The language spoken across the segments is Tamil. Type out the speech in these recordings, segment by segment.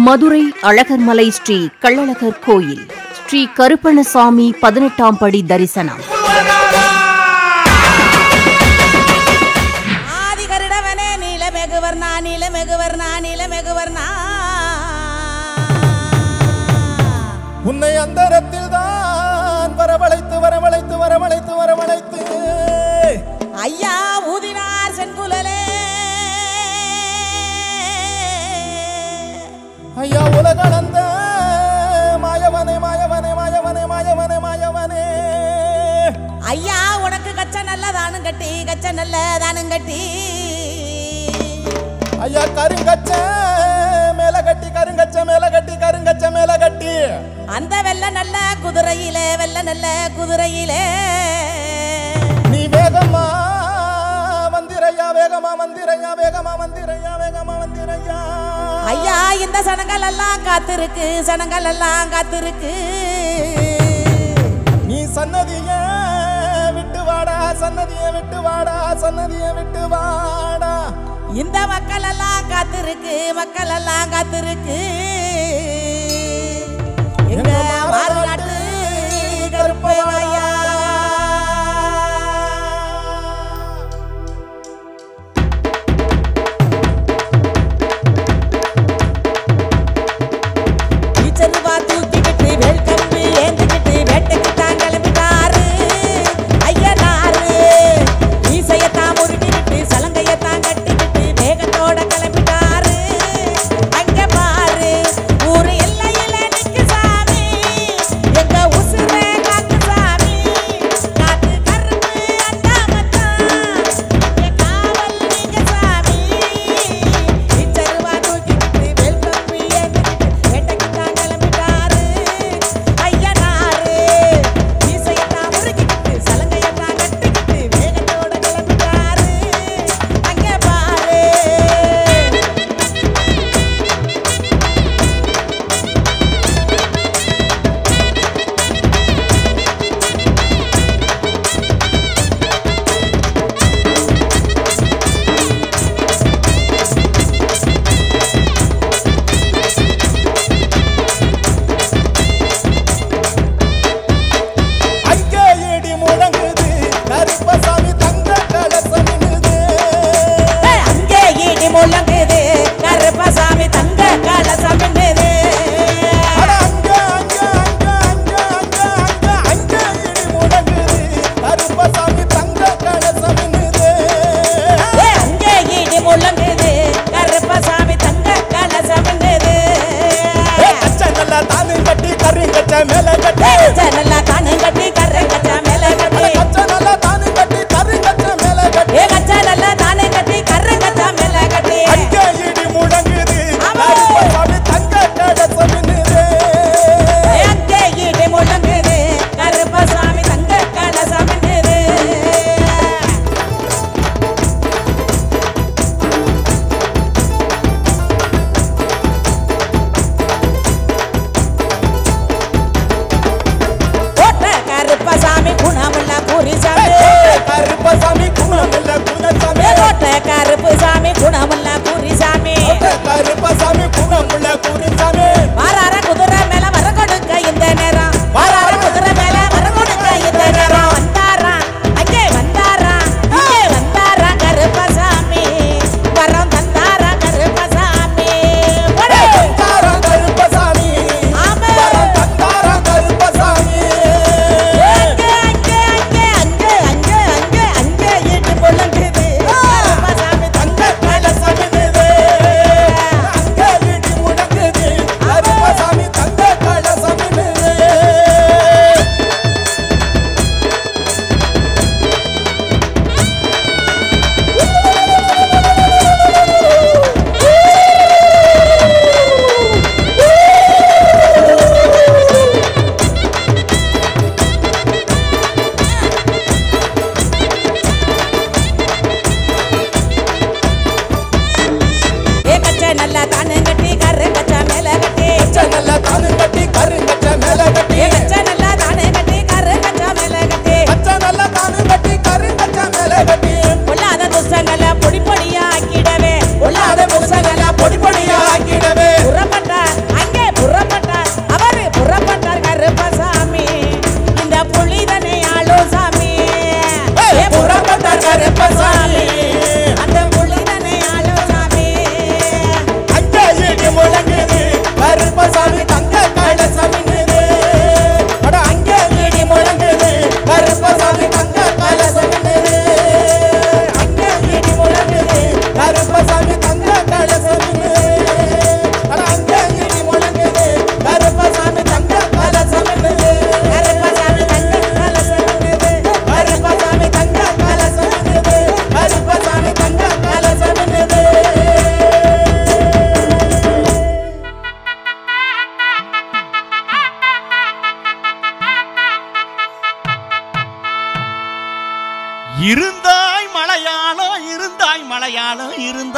மதுரை அழகர்மலை ஸ்ரீ கள்ளழகர் கோயில் ஸ்ரீ கருப்பணசாமி 18ஆம் படி தரிசனம். ஆதிகருடவனே நீலமெகுவர்ணா நீலமெகுவர்ணா நீலமெகுவர்ணா உன்னை அந்தரத்தில் தான் வரவழைத்து வரவழைத்து வரவழைத்து வரவழைத்து ஐயா ஊதினார் செங்குழலே ஐயா உலகளந்த மாயவனே மாயவனே மாயவனே மாயவனே மாயவனே ஐயா உனக்கு கச்ச நல்லதானும் கட்டி கச்ச நல்லதானும் கட்டி ஐயா கருங்கச்ச மேல கட்டி கருங்கச்ச மேல கட்டி கருங்கச்ச மேல கட்டி அந்த வெள்ள நல்ல குதிரையிலே வெள்ள நல்ல குதிரையிலே நீ வேகமா வந்திரையா வேகமா வந்திரையா வேகமா வந்திரையா வேகமா வந்திரையா ஐயா இந்த சனங்கள் எல்லாம் காத்திருக்கு சனங்கள் எல்லாம் காத்திருக்கு நீ சன்னதிய விட்டு வாடா சன்னதிய விட்டு வாடா சன்னதிய விட்டு வாடா இந்த மக்கள் எல்லாம் காத்திருக்கு மக்கள் எல்லாம் காத்திருக்கு எங்க மாறுநாட்டு கருப்பையா சாமி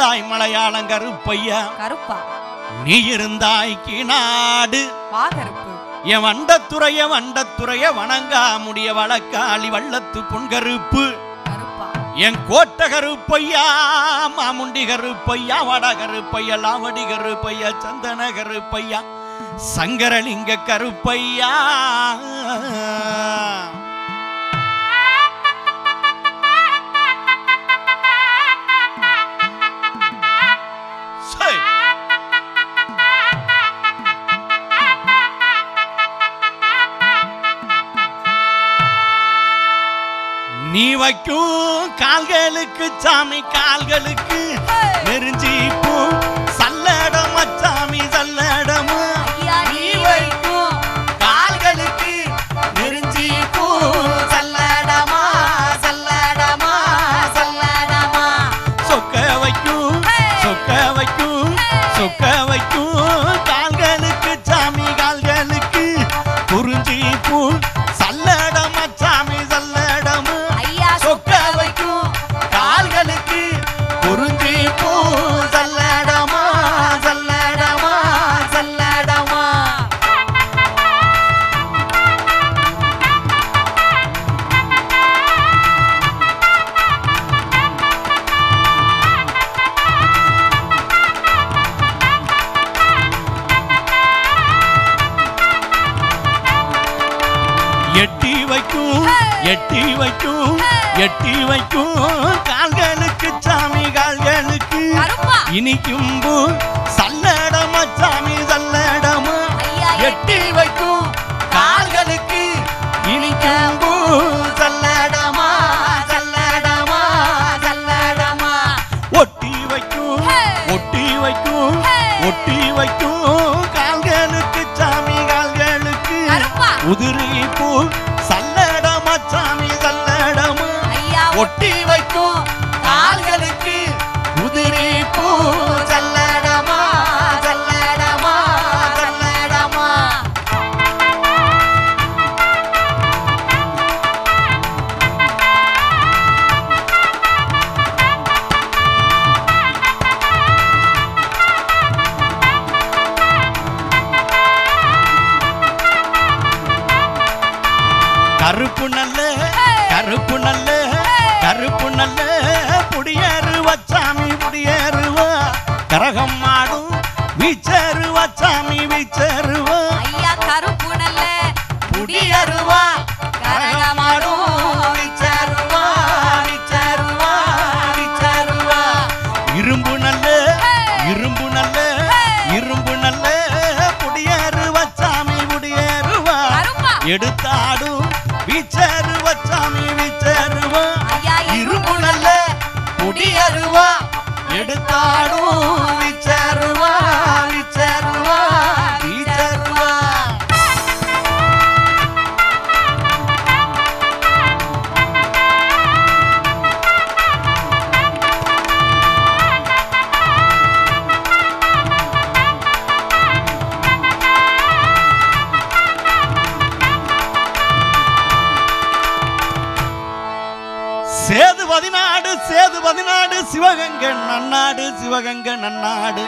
இருந்தாய் மலையாளம் கருப்பையா கருப்பா நீ இருந்தாய் கீநாடு கருப்பு என் வண்டத்துறைய வணங்கா முடிய வழக்காளி வள்ளத்து பொன்கருப்பு என் கோட்ட கருப்பையா மாமுண்டி கருப்பையா வட கருப்பையா லாவடி கருப்பையா சந்தன கருப்பையா சங்கரலிங்க கருப்பையா நீ வைக்கும் கால்களுக்கு சாமி கால்களுக்கு நெருஞ்சி பூ சல்லடம் சாமி சல்லடம் நீ வைக்கும் கால்களுக்கு நெருஞ்சி பூ சல்லடமா சல்லடமா சல்லடமா சொக்க வைக்கும் சொக்க வைக்கும் சொக்க வைக்கும் கால்களுக்கு சாமி கால்களுக்கு குறிஞ்சி பூ சல்லடம் சாமி கால்களுக்கு குறிஞ்சி பூ சல்லடமா சல்லடமா சல்லடமா எட்டி வைக்கும் எட்டி வைக்கும் எட்டி வைக்கும் கால்களுக்கு சாமி கால்களுக்கு இனிக்கும் பூ சல்லடமா சாமி சல்லடமா எட்டி வைக்கும் கால்களுக்கு இனிக்கும் பூ சல்லடமா சல்லடமா சல்லடமா ஒட்டி வைக்கும் ஒட்டி வைக்கும் ஒட்டி வைக்கும் கால்களுக்கு சாமி கால்களுக்கு உதிரி பூ சல்லடமா சாமி சல்லடமா ஒட்டி வைக்கும் கால்களுக்கு உதிரி பூ சல்லடமா சல்லடமா சல்லடமா கருப்பு நல்ல கருப்பு நல்ல கருப்பு நல்ல புடியேறுவா சாமி புடியேறுவா கரகம் மாடும் வீச்சேறுவா சாமி வீச்சேறுவா கருப்பு நல்ல புடியேறுவா கரகம் மாடும் வீச்சேறுவா வீச்சேறுவா வீச்சேறுவா இரும்பு நல்ல இரும்பு நல்ல இரும்பு நல்ல புடியேறுவா சாமி புடியேறுவா எடுத்தாடும் வீச்சேறுவா சாமி வீச்சேறுவா இரும்பு நல்ல புடியேறுவா எடுத்தாடும் வீச்சேறுவா வீச்சேறுவா வீச்சேறுவா சேது பதினாடு சேது பதினாடு சிவகங்கை நன்னாடு சிவகங்கை நன்னாடு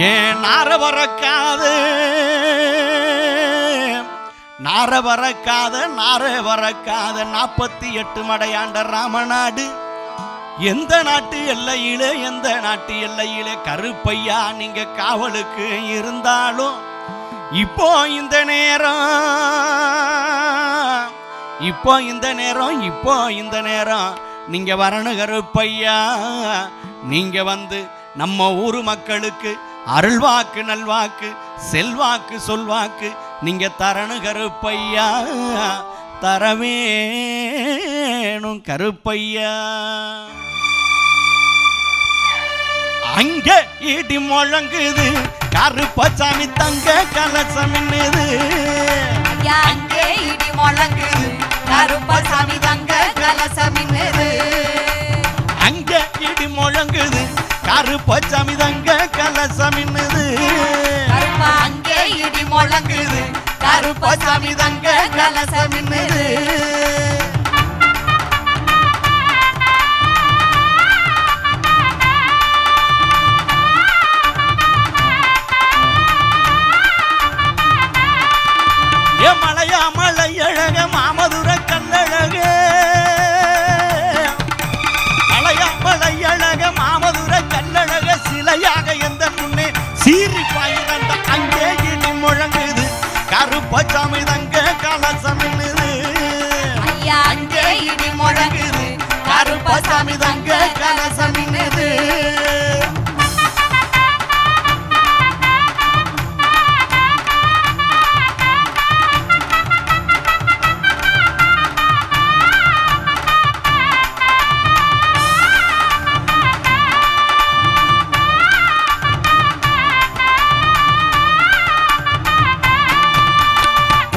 ஏன் நார வரக்காது நார வரக்காத நார வரக்காத 48 மடையாண்ட ராமநாடு எந்த நாட்டு எல்லையிலே எந்த நாட்டு எல்லையிலே கருப்பையா நீங்க காவலுக்கு இருந்தாலும் இப்போ இந்த நேரம் இப்போ இந்த நேரம் நீங்க வரணும் கருப்பையா நீங்க வந்து நம்ம ஊரு மக்களுக்கு அருள்வாக்கு நல்வாக்கு செல்வாக்கு சொல்வாக்கு நீங்க தரணும் கருப்பையா தரவேணும் கருப்பையா அங்க இடி முழங்குது கருப்பசாமி தங்க கலசம் என்னது அங்கே இடி முழங்குது கருப்பசாமி தங்க கலசம் என்னது அங்க இடி முழங்குது கருப்பசாமி தங்க கலசம் என்னது அங்கே இடி முழங்குது கருப்பசாமி தங்க கலசம் என்னது கருப்பசாமி தங்க கலசம் மின்னுது.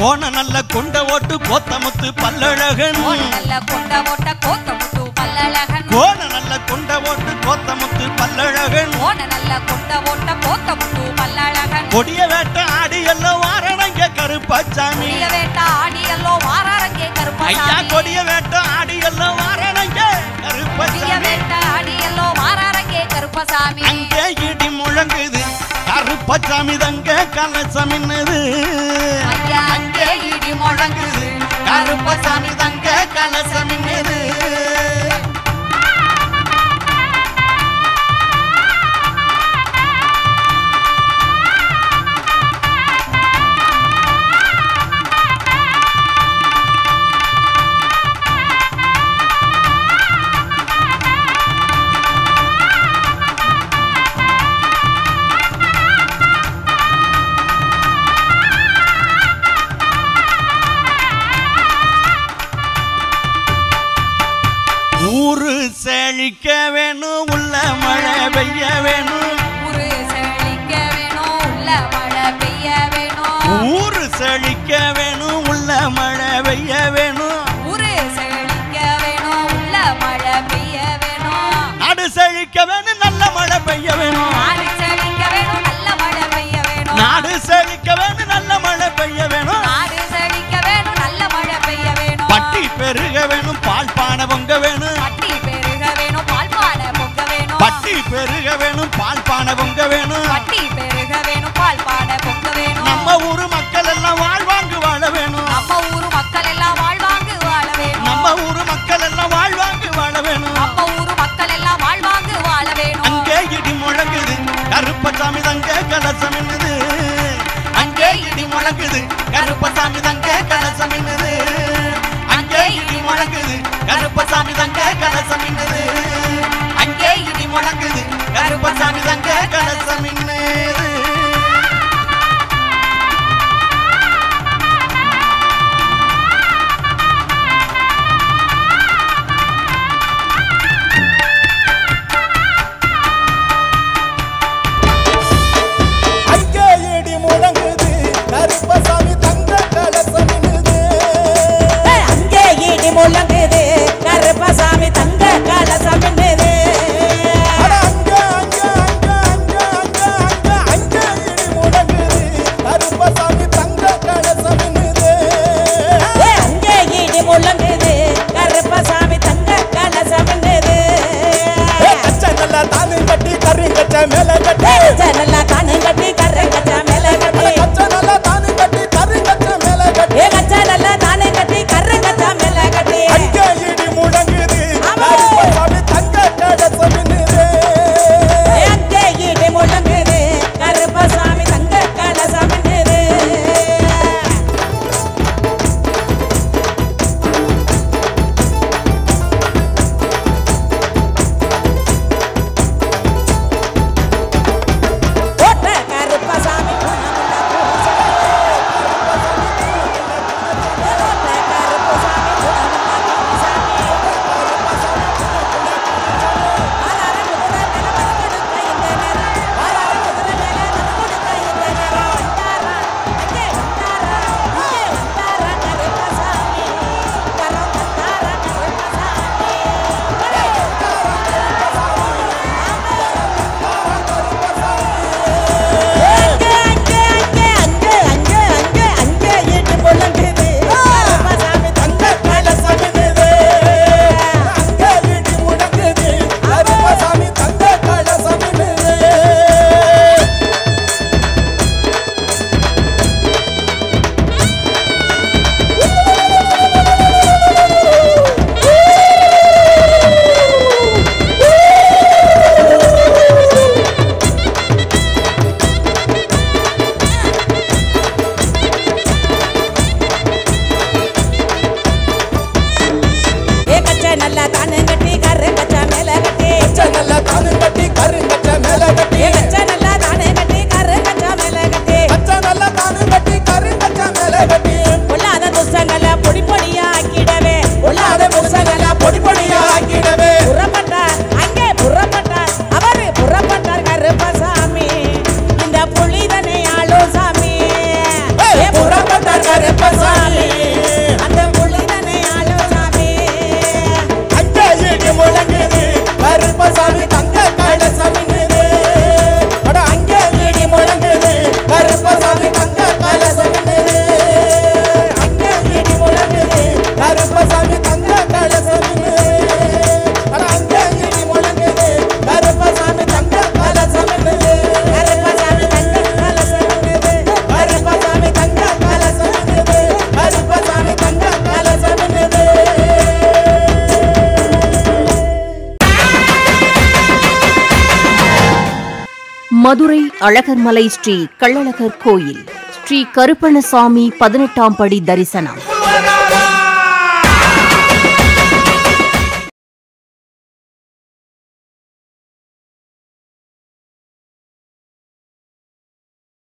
கோண நல்ல கொண்ட ஓட்டு கோத்தமுத்து பல்லழகன். கோண நல்ல கொண்ட ஓட்ட கோத்தமுத்து பல்லழகன். கோண நல்ல கொண்ட ஓட்டு கோத்தமுத்து பல்லழகன். கோண நல்ல கொண்ட ஓட்ட கோத்தமுத்து பல்லழகன். கொடிய வேட்ட ஆடி எல்லாம் வாரணங்க கருப்பசாமி. கொடிய வேட்ட ஆடி எல்லாம் வாரணங்க கருப்பசாமி. ஐயா கொடிய வேட்ட ஆடி எல்லாம் வாரணங்க கருப்பசாமி. கொடிய வேட்ட ஆடி எல்லாம் வாரணங்க கருப்பசாமி. அங்கே இடி முழங்குது கருப்பசாமி தங்க கலசம் மின்னுது. ஐயா அங்கே இடி முழங்குது கருப்பசாமி தங்க கலசம் மின்னுது. ஊரு செழிக்க வேணும் உள்ள மழை பெய்ய வேணும். ஊரு செழிக்க வேணும் உள்ள மழை பெய்ய வேணும். ஊரு செழிக்க வேணும் உள்ள மழை பெய்ய வேணும். ஊரு செழிக்க வேணும் உள்ள மழை பெய்ய வேணும். நாடு செழிக்க வேணும் நல்ல மழை பெய்ய வேணும். நாடு செழிக்க வேணும் நல்ல மழை பெய்ய வேணும். நாடு செழிக்க வேணும் நல்ல மழை பெய்ய வேணும். நாடு செழிக்க வேணும் நல்ல மழை பெய்ய வேணும். பட்டி பெருக வேணும் பால் பானை பொங்க வேணும். பட்டி பெருக வேணும் பால் பானை பொங்க வேணும். பட்டி பெருக வேணும் பால் பானை பொங்க வேணும். பட்டி பெருக வேணும் பால் பானை பொங்க வேணும். நம்ம ஊரு மக்கள் எல்லாம் வாழ்வாங்கு வாழ வேணும். நம்ம ஊரு மக்கள் எல்லாம் வாழ்வாங்கு வாழ வேணும். நம்ம ஊரு மக்கள் எல்லாம் வாழ்வாங்கு வாழ வேணும். நம்ம ஊரு மக்கள் எல்லாம் வாழ்வாங்கு வாழ வேணும். அங்கே இடி முழங்குது கருப்பசாமி தங்க கலசம் மின்னுது. அங்கே இடி முழங்குது கருப்பசாமி தங்க கலசம் மின்னுது. அங்கே இடி முழங்குது கருப்பசாமி தங்க கலசம் மின்னுது. அங்கே இடி முழங்குது கருப்பசாமி தங்க கலசம் மின்னுது. அங்கே இடி முழங்குது கருப்பசாமி தங்க கலசம் மின்னுது. அங்கே இடி முழங்குது கருப்பசாமி தங்க கலசம் மின்னுது. அட அங்கே அங்கே அங்கே அங்கே அங்கே அங்கே இடி முழங்குது கருப்பசாமி தங்க கலசம் மின்னுது. அங்கே இடி முழங்குது கருப்பசாமி தங்க கலசம் மின்னுது. கச்ச நல்லா தானு கட்டி கறி கச்ச மேல கட்டி. நல்லா தானு கட்டி கரை கச்சா மேல கட்டி. கச்ச நல்லா தானு கட்டி கறி கச்ச மேல கட்டி. கச்சா நல்லா தானே கட்டி கரை கச்சா மேல கட்டி. அங்கே இடி முழங்குது கருப்பசாமி தங்க கலசம் மின்னுது. அங்கே இடி முழங்குது கருப்பசாமி தங்க கலசம் மின்னுது. மதுரை அழகர்மலை ஸ்ரீ கள்ளழகர் கோயில் ஸ்ரீ கருப்பணசாமி 18ஆம் படி தரிசனம்.